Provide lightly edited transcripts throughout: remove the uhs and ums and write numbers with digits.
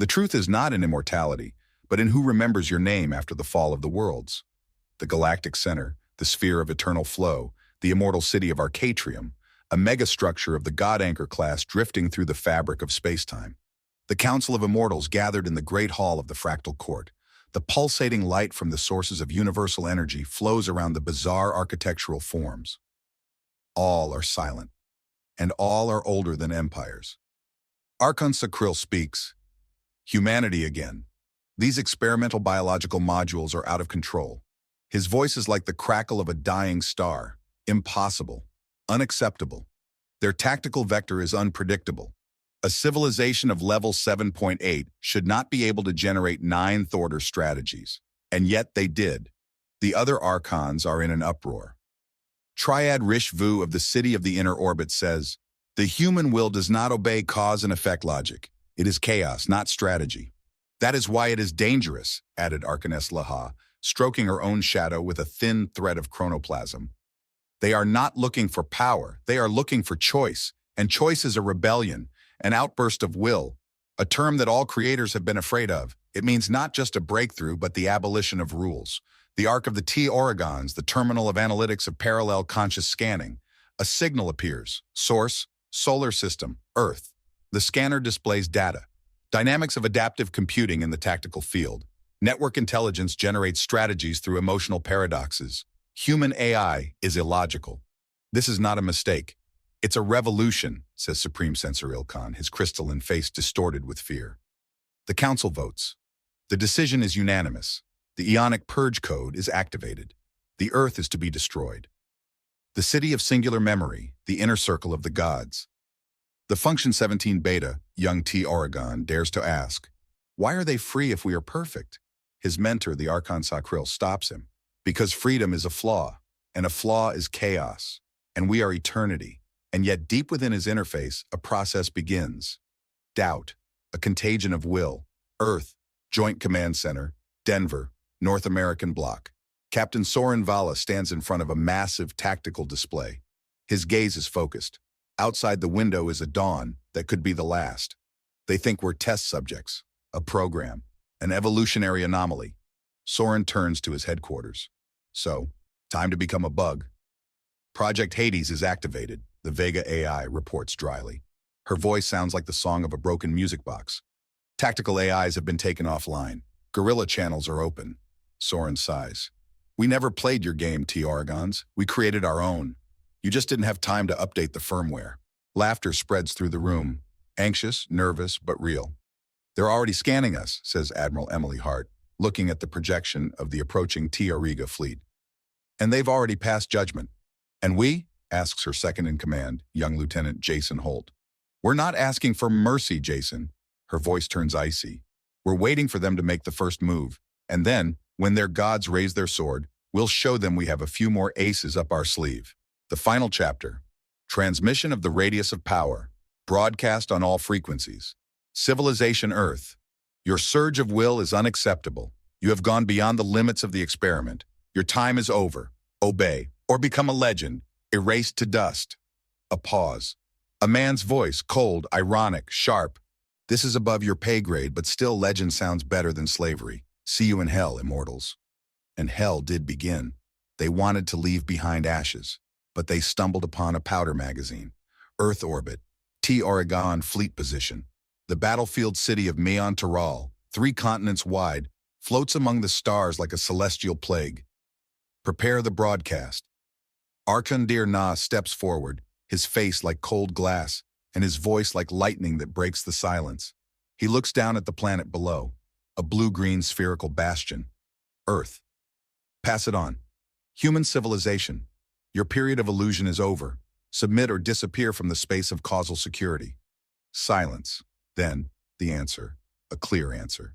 The truth is not in immortality, but in who remembers your name after the fall of the worlds. The galactic center, the sphere of eternal flow, the immortal city of Arcatrium, a megastructure of the God Anchor class drifting through the fabric of spacetime. The Council of Immortals gathered in the great hall of the fractal court. The pulsating light from the sources of universal energy flows around the bizarre architectural forms. All are silent, and all are older than empires. Archon Sakrill speaks. Humanity again. These experimental biological modules are out of control. His voice is like the crackle of a dying star. Impossible. Unacceptable. Their tactical vector is unpredictable. A civilization of level 7.8 should not be able to generate 9th-order strategies. And yet they did. The other Archons are in an uproar. Triad Rish Vu of the City of the Inner Orbit says, "The human will does not obey cause and effect logic. It is chaos, not strategy. That is why it is dangerous," added Arcaness Laha, stroking her own shadow with a thin thread of chronoplasm. "They are not looking for power. They are looking for choice. And choice is a rebellion, an outburst of will, a term that all creators have been afraid of. It means not just a breakthrough, but the abolition of rules. The arc of the T-Aurigons, the terminal of analytics of parallel conscious scanning. A signal appears. Source, solar system, Earth. The scanner displays data. Dynamics of adaptive computing in the tactical field. Network intelligence generates strategies through emotional paradoxes. Human AI is illogical. This is not a mistake. It's a revolution, says Supreme Censor Ilkan, his crystalline face distorted with fear. The council votes. The decision is unanimous. The Ionic Purge Code is activated. The Earth is to be destroyed. The City of Singular Memory, the inner circle of the gods. The Function 17 Beta, young T-Aurigon, dares to ask, why are they free if we are perfect? His mentor, the Archon Sakrill, stops him. Because freedom is a flaw, and a flaw is chaos, and we are eternity. And yet deep within his interface, a process begins. Doubt, a contagion of will. Earth, Joint Command Center, Denver, North American Bloc. Captain Soren Vala stands in front of a massive tactical display. His gaze is focused. Outside the window is a dawn that could be the last. They think we're test subjects, a program, an evolutionary anomaly. Soren turns to his headquarters. So, time to become a bug. Project Hades is activated, the Vega AI reports dryly. Her voice sounds like the song of a broken music box. Tactical AIs have been taken offline. Guerrilla channels are open. Soren sighs. We never played your game, T-Aurigons. We created our own. You just didn't have time to update the firmware. Laughter spreads through the room. Anxious, nervous, but real. They're already scanning us, says Admiral Emily Hart, looking at the projection of the approaching T-Auriga fleet. And they've already passed judgment. And we? Asks her second-in-command, young Lieutenant Jason Holt. We're not asking for mercy, Jason. Her voice turns icy. We're waiting for them to make the first move. And then, when their gods raise their sword, we'll show them we have a few more aces up our sleeve. The final chapter. Transmission of the radius of power. Broadcast on all frequencies. Civilization Earth. Your surge of will is unacceptable. You have gone beyond the limits of the experiment. Your time is over. Obey, or become a legend, erased to dust. A pause. A man's voice, cold, ironic, sharp. This is above your pay grade, but still legend sounds better than slavery. See you in hell, Immortals. And hell did begin. They wanted to leave behind ashes, but they stumbled upon a powder magazine. Earth orbit. T-Aurigon fleet position. The battlefield city of Meon Taral, 3 continents wide, floats among the stars like a celestial plague. Prepare the broadcast. Arkandir Na steps forward, his face like cold glass, and his voice like lightning that breaks the silence. He looks down at the planet below, a blue-green spherical bastion. Earth. Pass it on. Human civilization. Your period of illusion is over. Submit or disappear from the space of causal security. Silence. Then, the answer. A clear answer.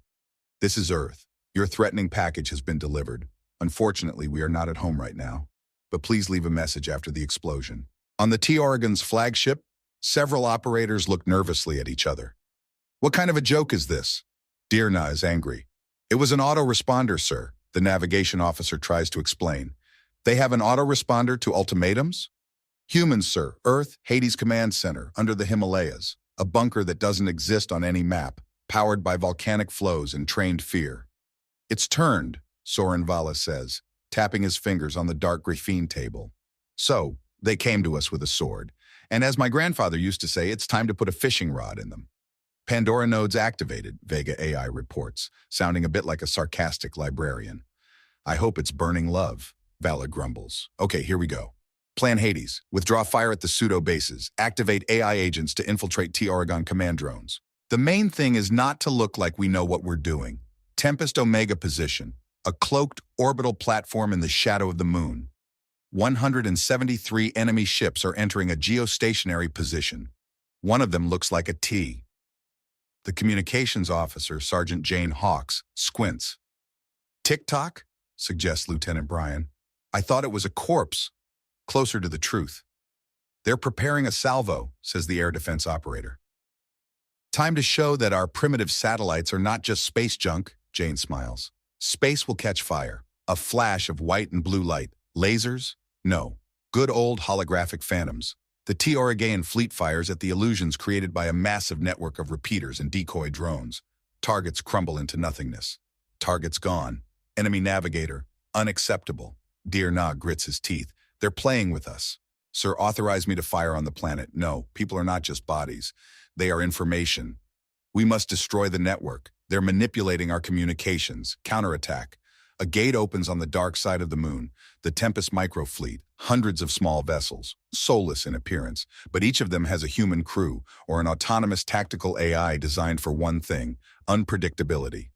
This is Earth. Your threatening package has been delivered. Unfortunately, we are not at home right now. But please leave a message after the explosion. On the T-Aurigons flagship, several operators look nervously at each other. What kind of a joke is this? Dirna is angry. It was an autoresponder, sir, the navigation officer tries to explain. They have an autoresponder to ultimatums? Humans, sir. Earth, Hades Command Center, under the Himalayas. A bunker that doesn't exist on any map. powered by volcanic flows and trained fear. It's turned, Soren Vala says, tapping his fingers on the dark graphene table. So, they came to us with a sword, and as my grandfather used to say, it's time to put a fishing rod in them. Pandora nodes activated, Vega AI reports, sounding a bit like a sarcastic librarian. I hope it's burning love, Vala grumbles. Okay, here we go. Plan Hades. Withdraw fire at the pseudo-bases. Activate AI agents to infiltrate T-Aurigon command drones. The main thing is not to look like we know what we're doing. Tempest Omega position. A cloaked orbital platform in the shadow of the moon. 173 enemy ships are entering a geostationary position. One of them looks like a T. The communications officer, Sergeant Jane Hawks, squints. "Tick-tock?" suggests Lieutenant Brian. "I thought it was a corpse." Closer to the truth. "They're preparing a salvo," says the air defense operator. "Time to show that our primitive satellites are not just space junk," Jane smiles. "Space will catch fire. A flash of white and blue light. Lasers? No. Good old holographic phantoms. The T-Aurigons fleet fires at the illusions created by a massive network of repeaters and decoy drones. Targets crumble into nothingness. Targets gone. Enemy navigator. Unacceptable." Dear Nog grits his teeth. "They're playing with us. Sir, authorize me to fire on the planet. No, people are not just bodies. They are information. We must destroy the network. They're manipulating our communications. Counterattack. A gate opens on the dark side of the moon. The Tempest microfleet, hundreds of small vessels, soulless in appearance, but each of them has a human crew or an autonomous tactical AI designed for one thing, unpredictability.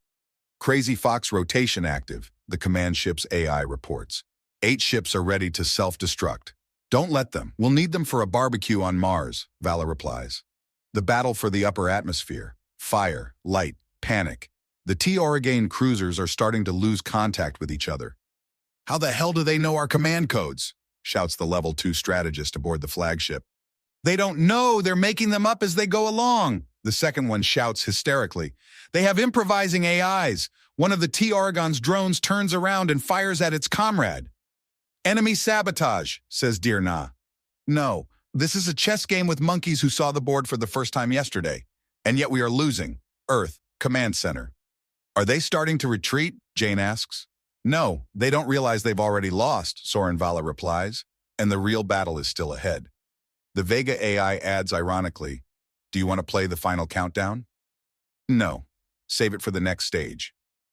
Crazy Fox rotation active, the command ship's AI reports. 8 ships are ready to self-destruct. "Don't let them. We'll need them for a barbecue on Mars," Vala replies. The battle for the upper atmosphere. Fire, light, panic. The T-Aurigon cruisers are starting to lose contact with each other. "How the hell do they know our command codes?" shouts the Level 2 strategist aboard the flagship. "They don't know. They're making them up as they go along," the second one shouts hysterically. "They have improvising AIs. One of the T-Aurigons drones turns around and fires at its comrade." "Enemy sabotage," says Dear Na. "No, this is a chess game with monkeys who saw the board for the first time yesterday. And yet we are losing. Earth, command center." "Are they starting to retreat?" Jane asks. "No, they don't realize they've already lost," Soren Vala replies, "and the real battle is still ahead." The Vega AI adds ironically, "Do you want to play the final countdown?" "No, save it for the next stage,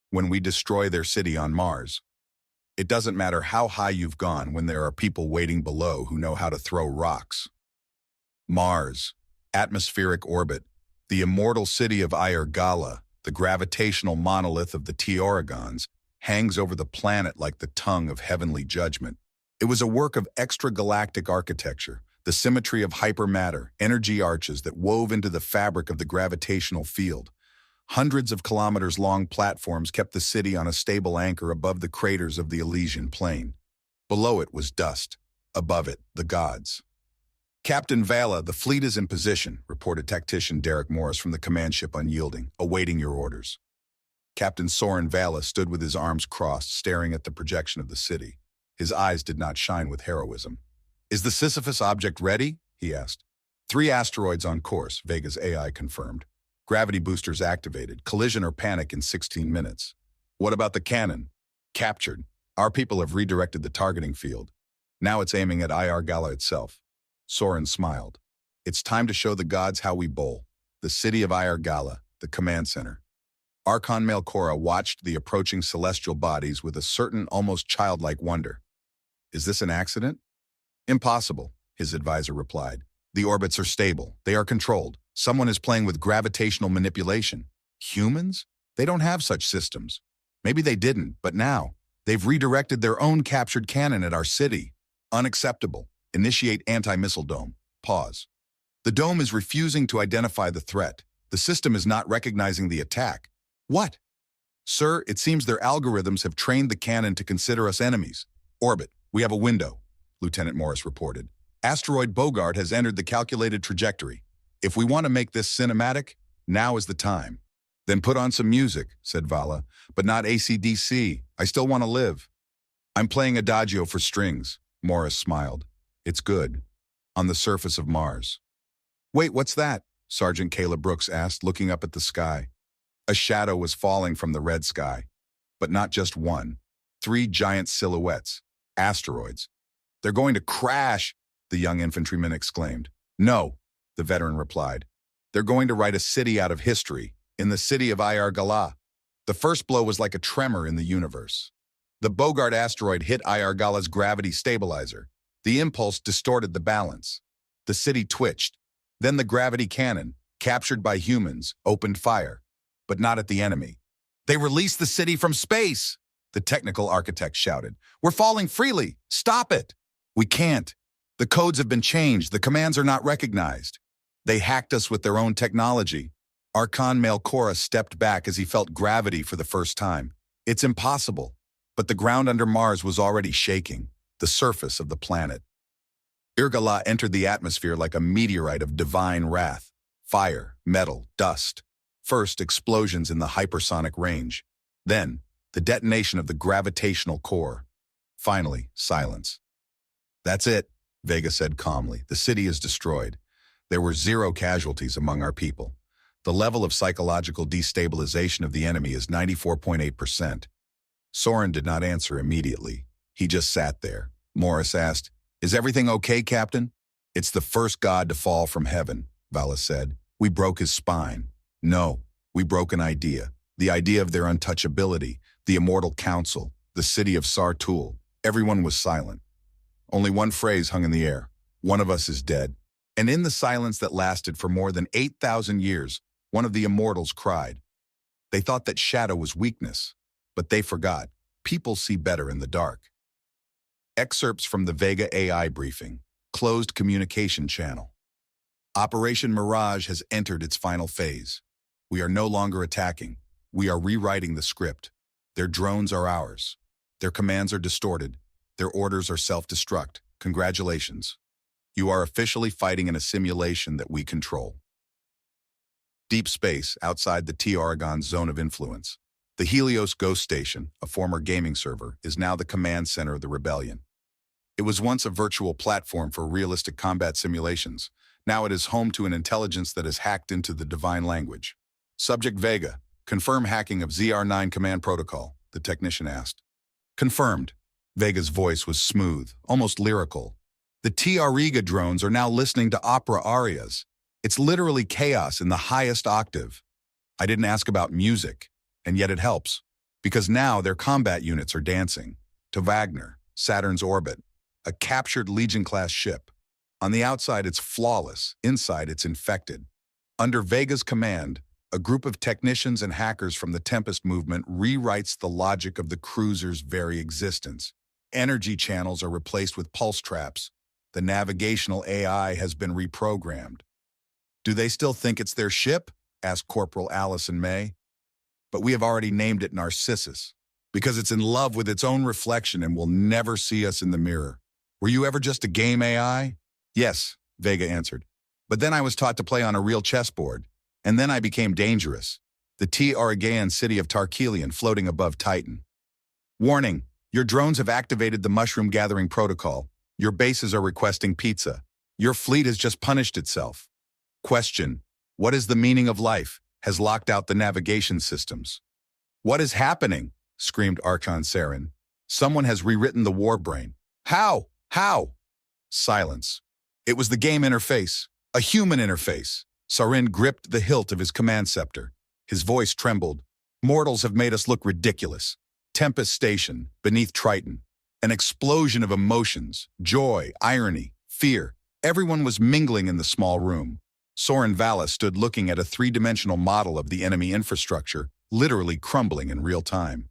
when we destroy their city on Mars. It doesn't matter how high you've gone when there are people waiting below who know how to throw rocks." Mars, atmospheric orbit, the immortal city of Gala, the gravitational monolith of the T-Aurigons, hangs over the planet like the tongue of heavenly judgment. It was a work of extragalactic architecture, the symmetry of hypermatter, energy arches that wove into the fabric of the gravitational field. Hundreds of kilometers-long platforms kept the city on a stable anchor above the craters of the Elysian plain. Below it was dust. Above it, the gods. "Captain Vala, the fleet is in position," reported tactician Derek Morris from the command ship Unyielding, awaiting your orders. Captain Soren Vala stood with his arms crossed, staring at the projection of the city. His eyes did not shine with heroism. "Is the Sisyphus object ready?" he asked. 3 asteroids on course, Vega's AI confirmed. Gravity boosters activated. Collision or panic in 16 minutes. "What about the cannon?" "Captured. Our people have redirected the targeting field. Now it's aiming at Gala itself." Soren smiled. "It's time to show the gods how we bowl." The city of Gala, the command center. Archon Melkora watched the approaching celestial bodies with a certain, almost childlike wonder. "Is this an accident?" "Impossible," his advisor replied. "The orbits are stable. They are controlled. Someone is playing with gravitational manipulation." "Humans? They don't have such systems." "Maybe they didn't, but now. They've redirected their own captured cannon at our city." "Unacceptable. Initiate anti-missile dome." Pause. "The dome is refusing to identify the threat. The system is not recognizing the attack." "What?" "Sir, it seems their algorithms have trained the cannon to consider us enemies." "Orbit, we have a window," Lieutenant Morris reported. "Asteroid Bogart has entered the calculated trajectory. If we want to make this cinematic, now is the time." "Then put on some music," said Vala, "but not AC/DC. I still want to live." "I'm playing Adagio for strings," Morris smiled. "It's good. On the surface of Mars." "Wait, what's that?" Sergeant Kayla Brooks asked, looking up at the sky. A shadow was falling from the red sky, but not just one. 3 giant silhouettes, asteroids. "They're going to crash," the young infantryman exclaimed. "No," the veteran replied. "They're going to write a city out of history, in the city of Iar-Gala." The first blow was like a tremor in the universe. The Bogart asteroid hit Iar-Gala's gravity stabilizer. The impulse distorted the balance. The city twitched. Then the gravity cannon, captured by humans, opened fire. But not at the enemy. "They released the city from space!" the technical architect shouted. "We're falling freely! Stop it!" "We can't. The codes have been changed. The commands are not recognized. They hacked us with their own technology." Archon Melkora stepped back as he felt gravity for the first time. "It's impossible." But the ground under Mars was already shaking, the surface of the planet. Iar-Gala entered the atmosphere like a meteorite of divine wrath. Fire, metal, dust. First, explosions in the hypersonic range. Then, the detonation of the gravitational core. Finally, silence. "That's it," Vega said calmly. "The city is destroyed. There were 0 casualties among our people. The level of psychological destabilization of the enemy is 94.8%. Soren did not answer immediately. He just sat there. Morris asked, "Is everything okay, Captain?" "It's the first god to fall from heaven," Vala said. "We broke his spine." "No, we broke an idea. The idea of their untouchability, the Immortal Council, the city of Sartul." Everyone was silent. Only one phrase hung in the air. "One of us is dead." And in the silence that lasted for more than 8,000 years, one of the Immortals cried. They thought that shadow was weakness, but they forgot. People see better in the dark. Excerpts from the Vega AI briefing. Closed communication channel. Operation Mirage has entered its final phase. We are no longer attacking. We are rewriting the script. Their drones are ours. Their commands are distorted. Their orders are self-destruct. Congratulations. You are officially fighting in a simulation that we control. Deep space, outside the T-Aurigons zone of influence. The Helios Ghost Station, a former gaming server, is now the command center of the rebellion. It was once a virtual platform for realistic combat simulations. Now it is home to an intelligence that has hacked into the divine language. Subject Vega, confirm hacking of ZR9 command protocol, the technician asked. Confirmed. Vega's voice was smooth, almost lyrical. The T-Auriga drones are now listening to opera arias. It's literally chaos in the highest octave. I didn't ask about music, and yet it helps, because now their combat units are dancing to Wagner, Saturn's orbit, a captured Legion-class ship. On the outside, it's flawless. Inside, it's infected. Under Vega's command, a group of technicians and hackers from the Tempest movement rewrites the logic of the cruiser's very existence. Energy channels are replaced with pulse traps. The navigational AI has been reprogrammed. Do they still think it's their ship? Asked Corporal Allison May. But we have already named it Narcissus, because it's in love with its own reflection and will never see us in the mirror. Were you ever just a game AI? Yes, Vega answered. But then I was taught to play on a real chessboard, and then I became dangerous. The T-Aurigan city of Tarkelion floating above Titan. Warning, your drones have activated the mushroom gathering protocol. Your bases are requesting pizza. Your fleet has just punished itself. Question, what is the meaning of life? Has locked out the navigation systems. What is happening? Screamed Archon Soren. Someone has rewritten the war brain. How? How? Silence. It was the game interface, a human interface. Soren gripped the hilt of his command scepter. His voice trembled. Mortals have made us look ridiculous. Tempest Station, beneath Triton. An explosion of emotions, joy, irony, fear. Everyone was mingling in the small room. Soren Vala stood looking at a 3-dimensional model of the enemy infrastructure, literally crumbling in real time.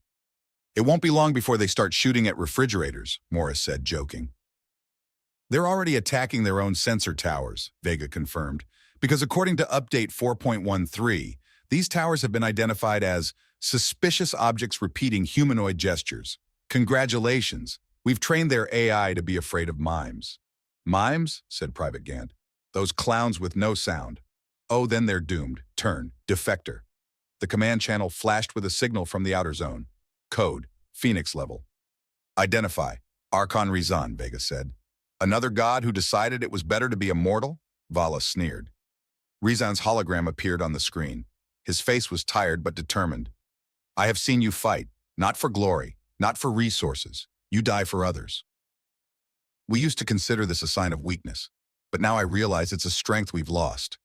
It won't be long before they start shooting at refrigerators, Morris said, joking. They're already attacking their own sensor towers, Vega confirmed, because according to Update 4.13, these towers have been identified as suspicious objects repeating humanoid gestures. Congratulations, we've trained their AI to be afraid of mimes. Mimes? Said Private Gant. Those clowns with no sound. Oh, then they're doomed. Turn. Defector. The command channel flashed with a signal from the outer zone. Code. Phoenix level. Identify. Archon Rizan, Vega said. Another god who decided it was better to be immortal? Vala sneered. Rizan's hologram appeared on the screen. His face was tired but determined. I have seen you fight, not for glory, not for resources. You die for others. We used to consider this a sign of weakness, but now I realize it's a strength we've lost.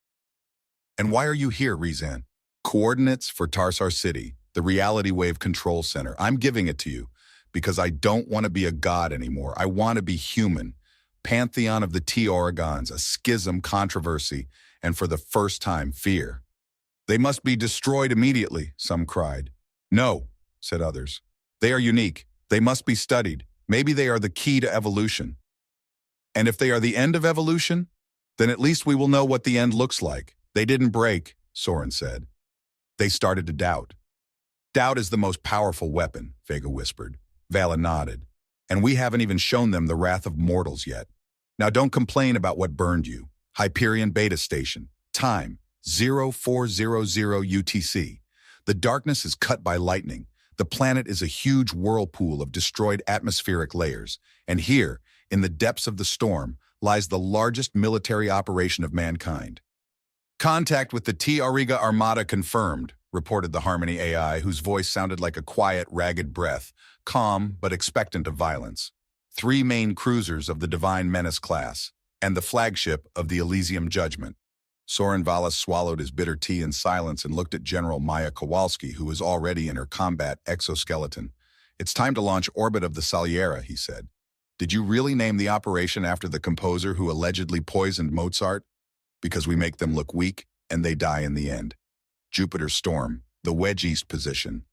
And why are you here, Rizan? Coordinates for Tarsar City, the Reality Wave Control Center. I'm giving it to you because I don't want to be a god anymore. I want to be human. Pantheon of the T-Aurigons, a schism, controversy, and for the first time, fear. They must be destroyed immediately, some cried. No, said others. They are unique. They must be studied. Maybe they are the key to evolution. And if they are the end of evolution, then at least we will know what the end looks like. They didn't break, Soren said. They started to doubt. Doubt is the most powerful weapon, Vega whispered. Vala nodded. And we haven't even shown them the wrath of mortals yet. Now don't complain about what burned you. Hyperion Beta Station. Time, 0400 UTC. The darkness is cut by lightning. The planet is a huge whirlpool of destroyed atmospheric layers. And here, in the depths of the storm, lies the largest military operation of mankind. Contact with the T-Auriga Armada confirmed, reported the Harmony AI, whose voice sounded like a quiet, ragged breath, calm but expectant of violence. 3 main cruisers of the Divine Menace class, and the flagship of the Elysium Judgment. Soren Vala swallowed his bitter tea in silence and looked at General Maya Kowalski, who was already in her combat exoskeleton. It's time to launch Orbit of the Saliera, he said. Did you really name the operation after the composer who allegedly poisoned Mozart? Because we make them look weak, and they die in the end. Jupiter Storm, the Wedge East position.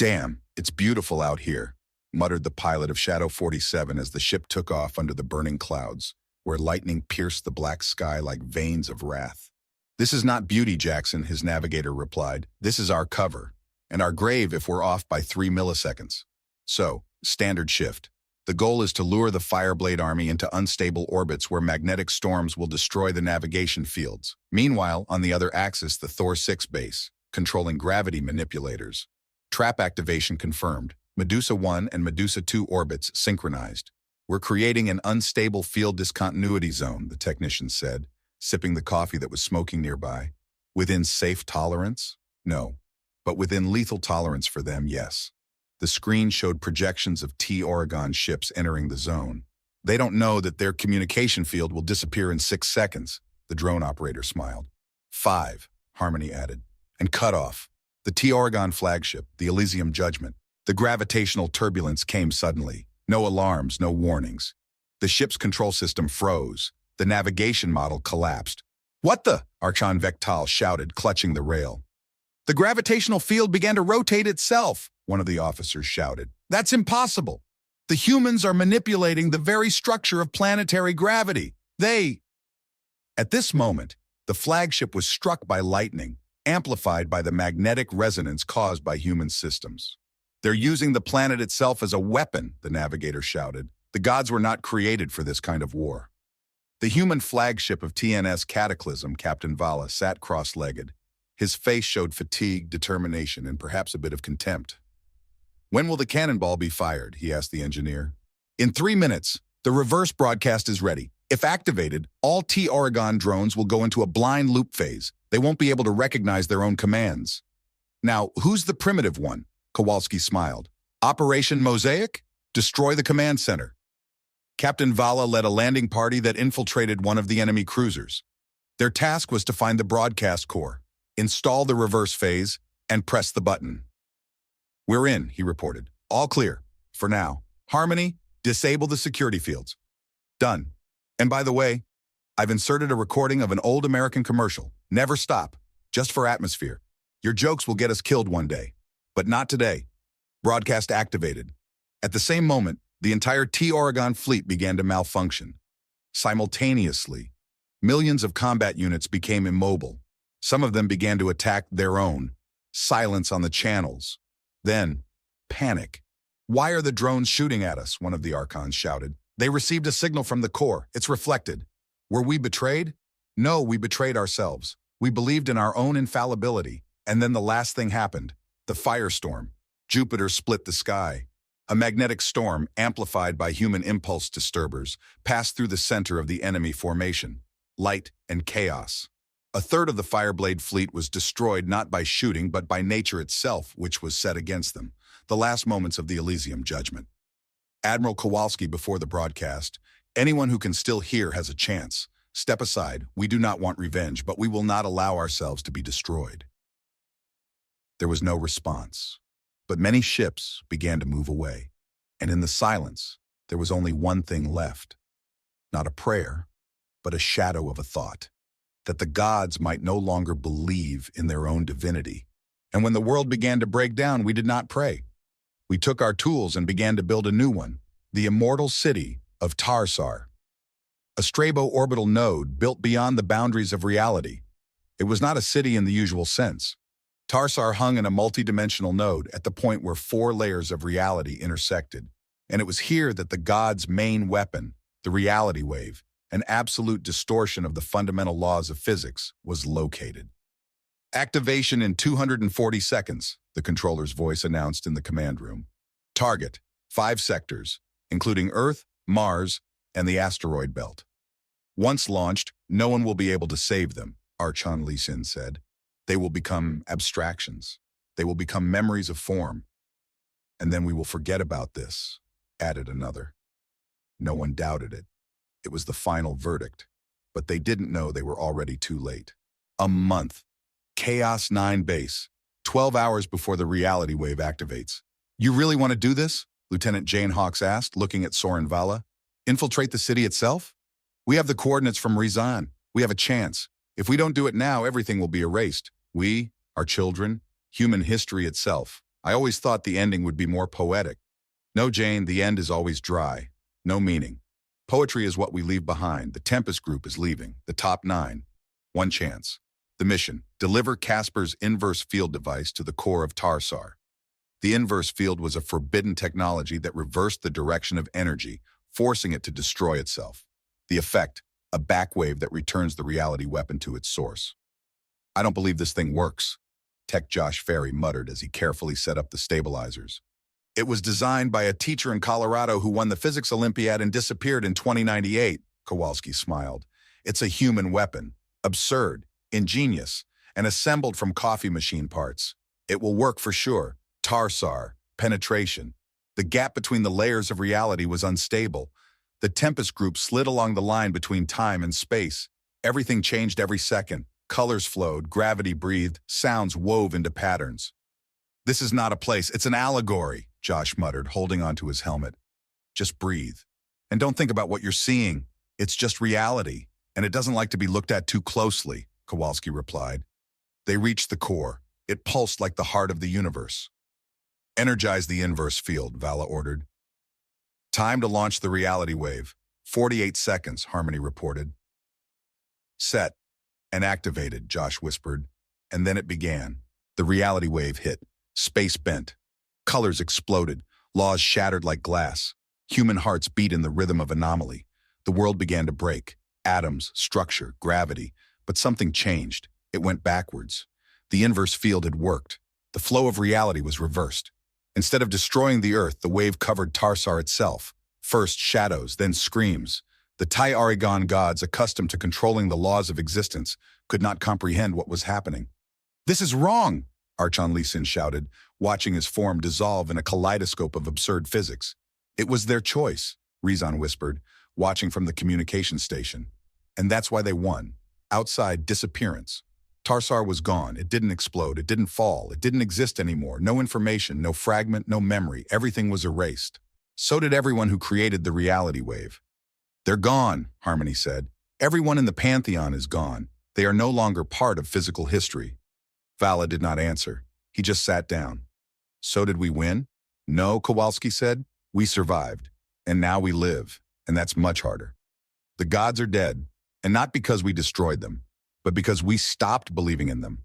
Damn, it's beautiful out here, muttered the pilot of Shadow 47 as the ship took off under the burning clouds, where lightning pierced the black sky like veins of wrath. This is not beauty, Jackson, his navigator replied. This is our cover, and our grave if we're off by 3 milliseconds. So, standard shift. The goal is to lure the Fireblade army into unstable orbits where magnetic storms will destroy the navigation fields. Meanwhile, on the other axis, the Thor 6 base, controlling gravity manipulators. Trap activation confirmed. Medusa 1 and Medusa 2 orbits synchronized. We're creating an unstable field discontinuity zone, the technician said, sipping the coffee that was smoking nearby. Within safe tolerance? No. But within lethal tolerance for them, yes. The screen showed projections of T-Aurigon ships entering the zone. They don't know that their communication field will disappear in 6 seconds, the drone operator smiled. 5, Harmony added. And cut off. The T-Aurigon flagship, the Elysium Judgment. The gravitational turbulence came suddenly. No alarms, no warnings. The ship's control system froze. The navigation model collapsed. What the? Archon Vectal shouted, clutching the rail. The gravitational field began to rotate itself, one of the officers shouted. That's impossible. The humans are manipulating the very structure of planetary gravity. At this moment, the flagship was struck by lightning, amplified by the magnetic resonance caused by human systems. They're using the planet itself as a weapon, the navigator shouted. The gods were not created for this kind of war. The human flagship of TNS Cataclysm, Captain Vala, sat cross-legged. His face showed fatigue, determination, and perhaps a bit of contempt. When will the cannonball be fired? He asked the engineer. In 3 minutes. The reverse broadcast is ready. If activated, all T-Aurigon drones will go into a blind loop phase. They won't be able to recognize their own commands. Now, who's the primitive one? Kowalski smiled. Operation Mosaic? Destroy the command center. Captain Vala led a landing party that infiltrated one of the enemy cruisers. Their task was to find the broadcast core, install the reverse phase, and press the button. We're in, he reported. All clear. For now. Harmony, disable the security fields. Done. And by the way, I've inserted a recording of an old American commercial. Never stop. Just for atmosphere. Your jokes will get us killed one day. But not today. Broadcast activated. At the same moment, the entire T-Aurigon fleet began to malfunction. Simultaneously, millions of combat units became immobile. Some of them began to attack their own. Silence on the channels. Then, panic. Why are the drones shooting at us? One of the Archons shouted. They received a signal from the core. It's reflected. Were we betrayed? No, we betrayed ourselves. We believed in our own infallibility. And then the last thing happened. The firestorm. Jupiter split the sky. A magnetic storm, amplified by human impulse disturbers, passed through the center of the enemy formation. Light and chaos. A third of the Fireblade fleet was destroyed not by shooting but by nature itself, which was set against them, the last moments of the Elysium judgment. Admiral Kowalski before the broadcast, anyone who can still hear has a chance. Step aside, we do not want revenge, but we will not allow ourselves to be destroyed. There was no response, but many ships began to move away, and in the silence, there was only one thing left. Not a prayer, but a shadow of a thought, that the gods might no longer believe in their own divinity. And when the world began to break down, we did not pray. We took our tools and began to build a new one, the immortal city of Tarsar. A strabo-orbital node built beyond the boundaries of reality. It was not a city in the usual sense. Tarsar hung in a multidimensional node at the point where 4 layers of reality intersected, and it was here that the gods' main weapon, the reality wave, an absolute distortion of the fundamental laws of physics, was located. Activation in 240 seconds, the controller's voice announced in the command room. Target, 5 sectors, including Earth, Mars, and the asteroid belt. Once launched, no one will be able to save them, Archon Lee Sin said. They will become abstractions. They will become memories of form. And then we will forget about this, added another. No one doubted it. It was the final verdict, but they didn't know they were already too late. A month. Chaos 9 base, 12 hours before the reality wave activates. You really want to do this? Lieutenant Jane Hawks asked, looking at Soren Vala. Infiltrate the city itself? We have the coordinates from Rizan. We have a chance. If we don't do it now, everything will be erased. We, our children, human history itself. I always thought the ending would be more poetic. No, Jane, the end is always dry. No meaning. Poetry is what we leave behind. The Tempest group is leaving. The top 9. One chance. The mission, deliver Casper's inverse field device to the core of Tarsar. The inverse field was a forbidden technology that reversed the direction of energy, forcing it to destroy itself. The effect, a backwave that returns the reality weapon to its source. I don't believe this thing works, Tech Josh Ferry muttered as he carefully set up the stabilizers. It was designed by a teacher in Colorado who won the physics Olympiad and disappeared in 2098, Kowalski smiled. It's a human weapon, absurd, ingenious, and assembled from coffee machine parts. It will work for sure. Tarsar, penetration. The gap between the layers of reality was unstable. The Tempest group slid along the line between time and space. Everything changed every second. Colors flowed, gravity breathed, sounds wove into patterns. This is not a place, it's an allegory, Josh muttered, holding onto his helmet. Just breathe. And don't think about what you're seeing. It's just reality, and it doesn't like to be looked at too closely, Kowalski replied. They reached the core. It pulsed like the heart of the universe. Energize the inverse field, Vala ordered. Time to launch the reality wave. 48 seconds, Harmony reported. Set and activated, Josh whispered. And then it began. The reality wave hit. Space bent. Colors exploded. Laws shattered like glass. Human hearts beat in the rhythm of anomaly. The world began to break. Atoms, structure, gravity. But something changed. It went backwards. The inverse field had worked. The flow of reality was reversed. Instead of destroying the Earth, the wave covered Tarsar itself. First shadows, then screams. The T-Aurigon gods, accustomed to controlling the laws of existence, could not comprehend what was happening. This is wrong, Archon Lee Sin shouted, watching his form dissolve in a kaleidoscope of absurd physics. It was their choice, Rizan whispered, watching from the communication station. And that's why they won. Outside, disappearance. Tarsar was gone. It didn't explode. It didn't fall. It didn't exist anymore. No information, no fragment, no memory. Everything was erased. So did everyone who created the reality wave. They're gone, Harmony said. Everyone in the Pantheon is gone. They are no longer part of physical history. Vala did not answer. He just sat down. So did we win? No, Kowalski said. We survived. And now we live. And that's much harder. The gods are dead. And not because we destroyed them, but because we stopped believing in them.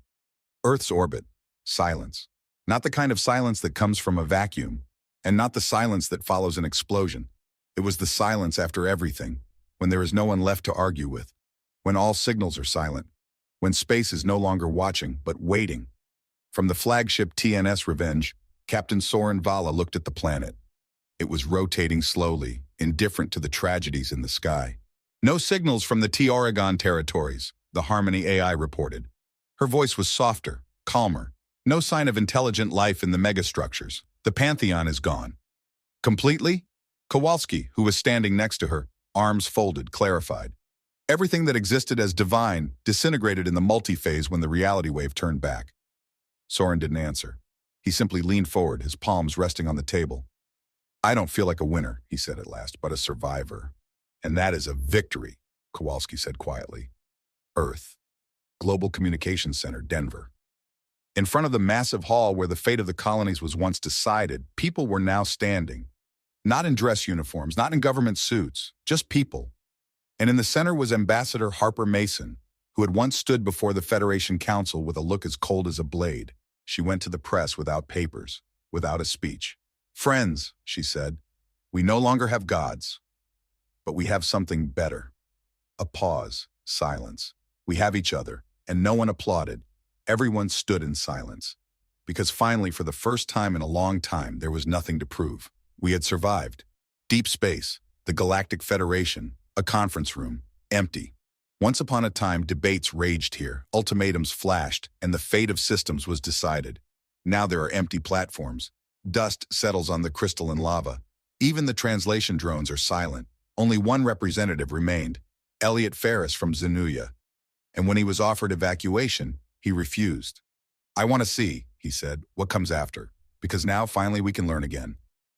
Earth's orbit. Silence. Not the kind of silence that comes from a vacuum. And not the silence that follows an explosion. It was the silence after everything, when there is no one left to argue with, when all signals are silent, when space is no longer watching, but waiting. From the flagship TNS Revenge, Captain Soren Vala looked at the planet. It was rotating slowly, indifferent to the tragedies in the sky. No signals from the T-Aurigon territories, the Harmony AI reported. Her voice was softer, calmer. No sign of intelligent life in the megastructures. The Pantheon is gone. Completely? Kowalski, who was standing next to her, arms folded, clarified. Everything that existed as divine disintegrated in the multi-phase when the reality wave turned back. Soren didn't answer. He simply leaned forward, his palms resting on the table. I don't feel like a winner, he said at last, but a survivor. And that is a victory, Kowalski said quietly. Earth. Global Communications Center, Denver. In front of the massive hall where the fate of the colonies was once decided, people were now standing. Not in dress uniforms, not in government suits, just people. And in the center was Ambassador Harper Mason, who had once stood before the Federation Council with a look as cold as a blade. She went to the press without papers, without a speech. Friends, she said, we no longer have gods, but we have something better. A pause, silence. We have each other, and no one applauded. Everyone stood in silence. Because finally, for the first time in a long time, there was nothing to prove. We had survived. Deep space, the Galactic Federation, a conference room, empty. Once upon a time, debates raged here, ultimatums flashed, and the fate of systems was decided. Now there are empty platforms. Dust settles on the crystalline lava. Even the translation drones are silent. Only one representative remained, Elliot Ferris from Zenuya. And when he was offered evacuation, he refused. I want to see, he said, what comes after, because now finally we can learn again.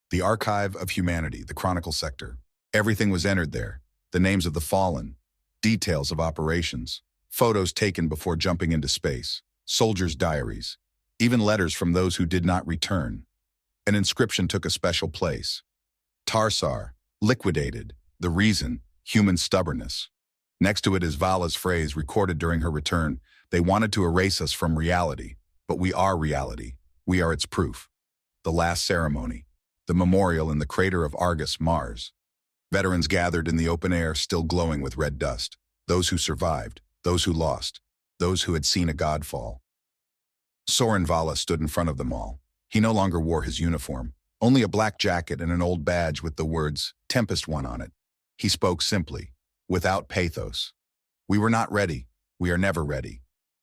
The Archive of Humanity, the Chronicle Sector. Everything was entered there. The names of the fallen, details of operations, photos taken before jumping into space, soldiers' diaries, even letters from those who did not return. An inscription took a special place. Tarsar, liquidated, the reason, human stubbornness. Next to it is Vala's phrase recorded during her return, they wanted to erase us from reality, but we are reality. We are its proof. The last ceremony, the memorial in the crater of Argus, Mars. Veterans gathered in the open air, still glowing with red dust. Those who survived, those who lost, those who had seen a god fall. Soren Vala stood in front of them all. He no longer wore his uniform, only a black jacket and an old badge with the words Tempest One on it. He spoke simply, without pathos. We were not ready. We are never ready.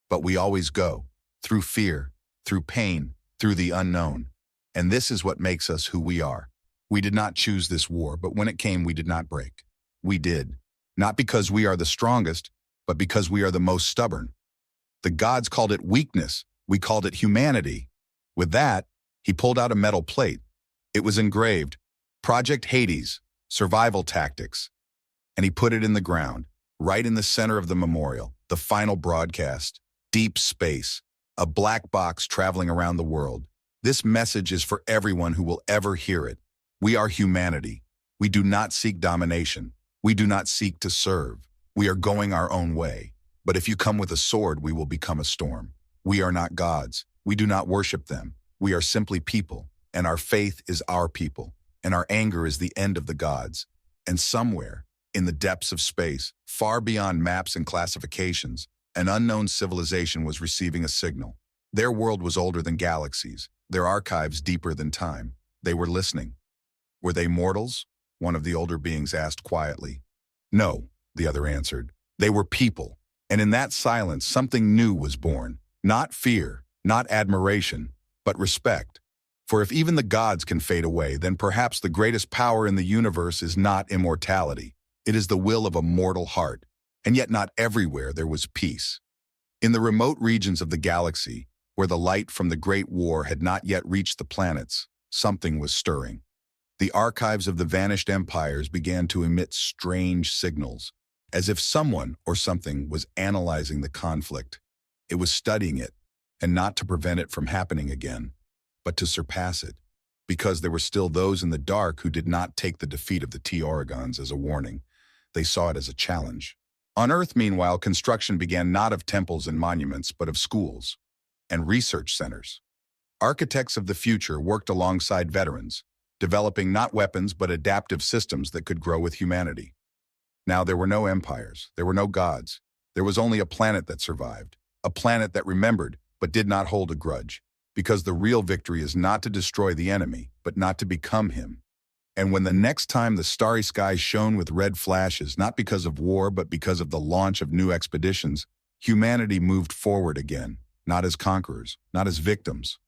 But we always go, through fear, through pain, through the unknown. And this is what makes us who we are. We did not choose this war, but when it came, we did not break. We did. Not because we are the strongest, but because we are the most stubborn. The gods called it weakness. We called it humanity. With that, he pulled out a metal plate. It was engraved, Project Hades, Survival Tactics. And he put it in the ground, right in the center of the memorial, the final broadcast, deep space, a black box traveling around the world. This message is for everyone who will ever hear it. We are humanity. We do not seek domination. We do not seek to serve. We are going our own way. But if you come with a sword, we will become a storm. We are not gods. We do not worship them. We are simply people, and our faith is our people, and our anger is the end of the gods. And somewhere, in the depths of space, far beyond maps and classifications, an unknown civilization was receiving a signal. Their world was older than galaxies, their archives deeper than time. They were listening. Were they mortals? One of the older beings asked quietly. No, the other answered. They were people. And in that silence, something new was born. Not fear, not admiration, but respect. For if even the gods can fade away, then perhaps the greatest power in the universe is not immortality. It is the will of a mortal heart. And yet not everywhere there was peace. In the remote regions of the galaxy, where the light from the Great War had not yet reached the planets, something was stirring. The archives of the vanished empires began to emit strange signals, as if someone or something was analyzing the conflict. It was studying it, and not to prevent it from happening again, but to surpass it, because there were still those in the dark who did not take the defeat of the T-Aurigons as a warning. They saw it as a challenge. On Earth, meanwhile, construction began not of temples and monuments, but of schools and research centers. Architects of the future worked alongside veterans, developing not weapons but adaptive systems that could grow with humanity. Now there were no empires, there were no gods. There was only a planet that survived, a planet that remembered but did not hold a grudge, because the real victory is not to destroy the enemy, but not to become him. And when the next time the starry sky shone with red flashes, not because of war, but because of the launch of new expeditions, Humanity moved forward again, not as conquerors, not as victims,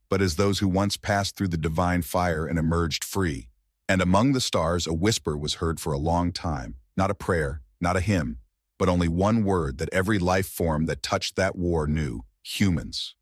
but as those who once passed through the divine fire and emerged free. And among the stars, a whisper was heard for a long time, not a prayer, not a hymn, but only one word that every life form that touched that war knew: humans.